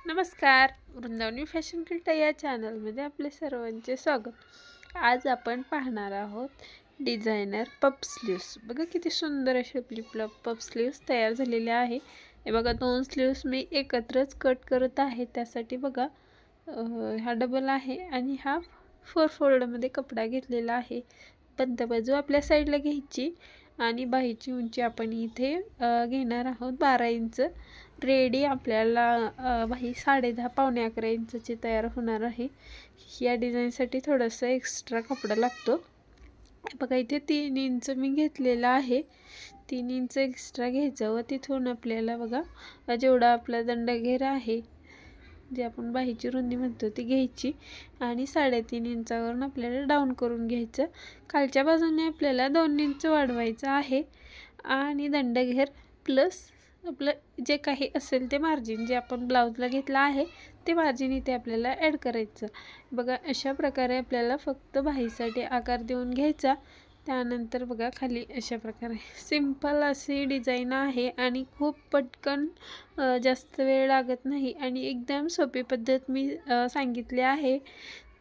नमस्कार, Vrindavani fashion kit या चॅनलमध्ये आपले सर्वांचे स्वागत। आज आपण पाहणार आहोत डिझायनर पफ स्लीव्स। बघा किती सुंदर असे आपली पफ स्लीव्स तयार झालेले आहे। हे बघा दोन स्लीव्स मी एकत्रच कट करत आहे। त्यासाठी बघा हा डबल आहे आणि हा 4 फोल्डमध्ये कपडा घेतलेला आहे। बंद बाजू आपल्या साईडला घ्यायची आणि बाहीची उंची आपण इथे घेणार आहोत 12 इंच। रेडी आपल्याला बाही 10.5 पावणे 11 इंचची तयार होणार आहे। या डिझाईनसाठी थोडंसं एक्स्ट्रा कपडा लागतो। बघा इथे 3 इंच मी घेतलेला आहे। 3 इंच एक्स्ट्रा घ्यायचं व तिथून आपल्याला बघा जेवढा आपला दंडघेर आहे, जे आपण बाहीची रुंदी म्हणतो ती घ्यायची आणि 3.5 इंचावरून आपल्याला डाऊन करून घ्यायचं। खालच्या बाजूने आपल्याला 2 इंच वाढवायचं आहे आणि दंडघेर प्लस आपलं जे काही असेल ते मार्जिन जे आपण ब्लाउजला घेतलं आहे ते मार्जिन इथे आपल्याला ॲड करायचं। बघा अशा प्रकारे आपल्याला फक्त बाहीसाठी आकार देऊन घ्यायचा। त्यानंतर बघा खाली अशा प्रकारे सिंपल अशी डिझाईन आहे आणि खूप पटकन जास्त वेळ लागत नाही आणि एकदम सोपी पद्धत मी सांगितली आहे।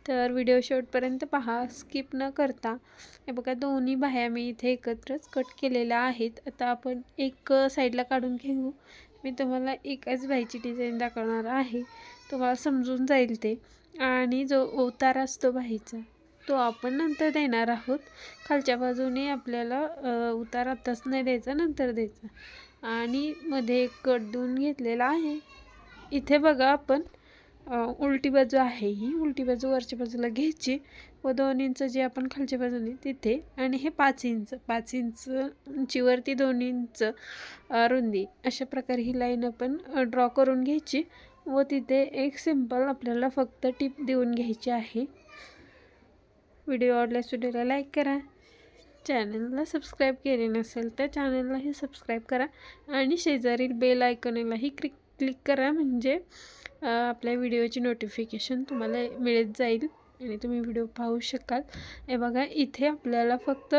तर व्हिडिओ शेवटपर्यंत पहा, स्किप न करता। हे बघा दोन्ही बाह्या मी इथे एकत्रच कट केलेल्या आहेत। आता आपण एक साईडला काढून घेऊ। मी तुम्हाला एकाच बाहीची डिझाईन दाखवणार आहे, तुम्हाला समजून जाईल ते। आणि जो उतार असतो बाहीचा तो आपण नंतर देणार आहोत। खालच्या बाजूने आपल्याला उतार आताच नाही द्यायचा, नंतर द्यायचा। आणि मध्ये एक कट देऊन घेतलेला आहे। इथे बघा आपण उलटी बाजू आहे, ही उलटी बाजू वरच्या बाजूला घ्यायची व 2 इंच जे आपण खालच्या बाजूने तिथे आणि हे 5 इंच उंचीवरती 2 इंच रुंदी अशा प्रकारे ही लाईन आपण ड्रॉ करून घ्यायची व तिथे एक सिंपल आपल्याला फक्त टिप देऊन घ्यायची आहे। व्हिडिओ आवडल्यास व्हिडिओला लाईक करा, चॅनलला सबस्क्राईब केले नसेल तर चॅनललाही सबस्क्राईब करा आणि शेजारील बेल आयकॉनलाही क्लिक करा, म्हणजे आपल्या व्हिडिओची नोटिफिकेशन तुम्हाला मिळत जाईल आणि तुम्ही व्हिडिओ पाहू शकाल। हे बघा इथे आपल्याला फक्त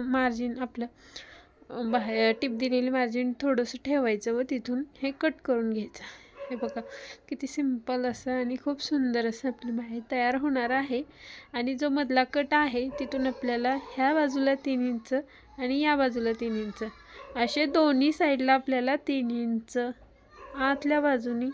मार्जिन आपलं टिप दिलेली मार्जिन थोडंसं ठेवायचं व तिथून हे कट करून घ्यायचं। हे बघा किती सिंपल असं आणि खूप सुंदर असं आपली बाही तयार होणार आहे। आणि जो मधला कट आहे तिथून आपल्याला ह्या बाजूला 3 इंच आणि या बाजूला 3 इंच असे दोन्ही साईडला आपल्याला 3 इंच आतल्या बाजूनी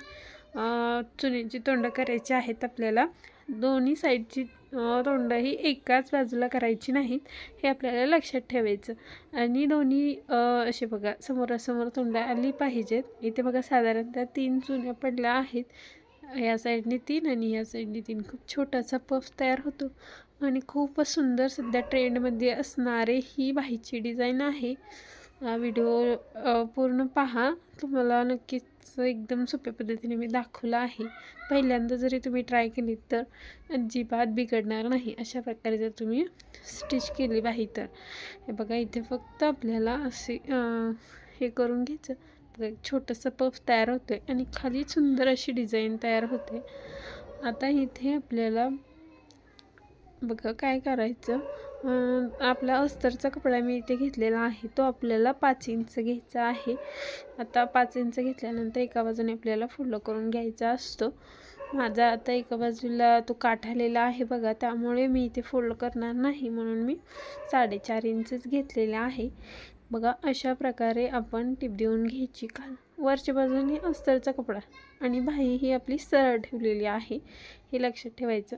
चुनीची तोंड करायची आहेत। आपल्याला दोन्ही साईडची तोंड ही एकाच बाजूला करायची नाहीत, हे आपल्याला लक्षात ठेवायचं। आणि दोन्ही असे बघा समोरासमोर तोंड आली पाहिजेत। इथे बघा साधारणतः 3 चुन्या पडल्या आहेत, या साईडने 3 आणि या साईडने 3। खूप छोटासा पफ तयार होतो आणि खूपच सुंदर सध्या ट्रेंडमध्ये असणारे ही बाहीची डिझाईन आहे। व्हिडिओ पूर्ण पहा, तुम्हाला नक्कीच एकदम सोप्या पद्धतीने मी दाखवलं आहे। पहिल्यांदा जरी तुम्ही ट्राय केली तर अजिबात बिघडणार नाही, अशा प्रकारे जर तुम्ही स्टिच केली बाही तर। हे बघा इथे फक्त आपल्याला असे हे करून घ्यायचं। बघा एक छोटंसं पफ तयार होतं आहे आणि खाली सुंदर अशी डिझाईन तयार होते। आता इथे आपल्याला बघा काय करायचं, आपला अस्तरचा कपडा मी इथे घेतलेला आहे, तो आपल्याला 5 इंच घ्यायचा आहे। आता 5 इंच घेतल्यानंतर एका बाजूने आपल्याला फोल्ड करून घ्यायचा असतो। माझा आता एका बाजूला तो काठ आलेला आहे बघा, त्यामुळे मी इथे फोल्ड करणार नाही, म्हणून मी 4.5 इंचच घेतलेले आहे। बघा अशा प्रकारे आपण टिप देऊन घ्यायची। वरच्या बाजूने अस्तरचा कपडा आणि बाही ही आपली सरळ ठेवलेली आहे, हे लक्षात ठेवायचं।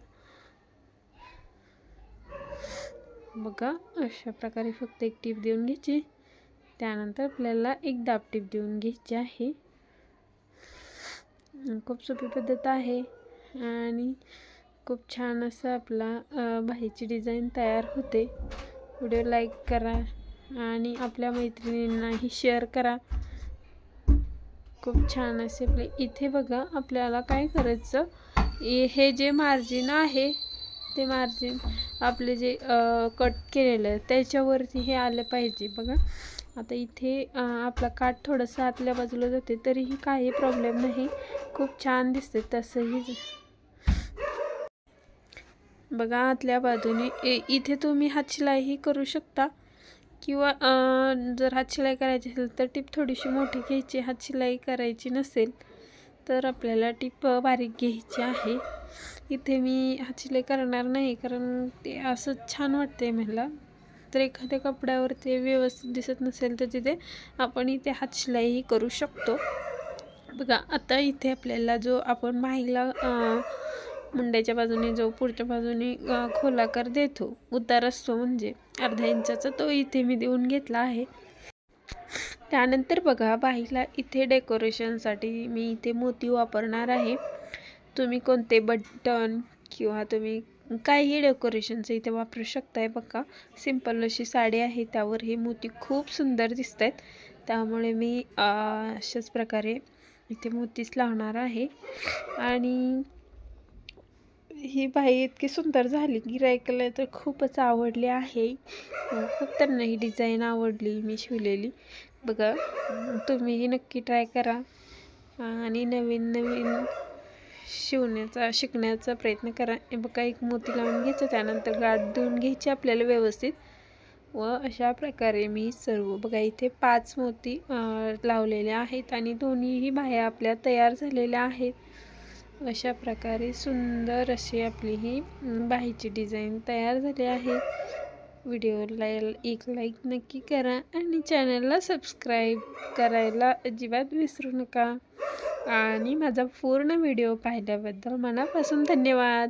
बघा अशा प्रकारे फक्त एक टिप देऊन घ्यायची, त्यानंतर आपल्याला एक दाब टिप देऊन घ्यायची आहे। खूप सोपी पद्धत आहे आणि खूप छान असं आपला बाहीची डिझाईन तयार होते। व्हिडिओ लाईक करा आणि आपल्या मैत्रिणींनाही शेअर करा। खूप छान असे आपले इथे बघा आपल्याला काय करायचं, हे जे मार्जिन आहे ते मार्जिन आपले जे कट केलेलं आहे त्याच्यावरती हे आलं पाहिजे। बघा आता इथे आपला काठ थोडंसं आतल्या बाजूला जाते तरीही काही प्रॉब्लेम नाही, खूप छान दिसते तसंही। बघा आतल्या बाजूने इथे तुम्ही हातशिलाईही करू शकता किंवा जर हातशिलाई करायची असेल तर टिप थोडीशी मोठी घ्यायची, हातशिलाई करायची नसेल तर आपल्याला टीप बारीक घ्यायची आहे. इथे मी हात करणार नाही, कारण ते असं छान वाटते मला. तर एखाद्या कपड्यावर ते व्यवस्थित दिसत नसेल तर तिथे आपण इथे हात शिलाईही करू शकतो. बघा, आता इथे आपल्याला जो आपण माहीला मुंड्याच्या बाजूने जो पुढच्या बाजूने खोलाकार देतो, उतार असतो म्हणजे अर्धा इंचाचा, तो इथे मी देऊन घेतला आहे. त्यानंतर बघा, बाहीला इथे डेकोरेशनसाठी मी इथे मोती वापरणार आहे. तुम्ही कोणते बटन किंवा तुम्ही काहीही डेकोरेशनचं इथे वापरू शकताय. बघा, सिंपल अशी साडी आहे, त्यावर हे मोती खूप सुंदर दिसत आहेत. त्यामुळे मी अशाच प्रकारे इथे मोतीच लावणार आहे. आणि ही बाई इतकी सुंदर झाली, गिऱ्हाईकाला तर खूपच आवडली आहे. खूप त्यांना ही डिझाईन आवडली मी शिवलेली. बघा, तुम्हीही नक्की ट्राय करा आणि नवीन नवीन शिकण्याचा प्रयत्न करा. बघा, एक मोती लावून घ्यायचं, त्यानंतर गाठ देऊन घ्यायची आपल्याला व्यवस्थित. व अशा प्रकारे मी सर्व बघा इथे 5 मोती लावलेले आहेत आणि दोन्हीही बाह्या आपल्या तयार झालेल्या आहेत. अशा प्रकारे सुंदर अशी आपली ही बाहीची डिझाईन तयार झाली आहे. व्हिडिओला एक लाईक नक्की करा आणि चॅनलला सबस्क्राईब करायला अजिबात विसरू नका. आणि माझा पूर्ण व्हिडिओ पाहिल्याबद्दल मनापासून धन्यवाद.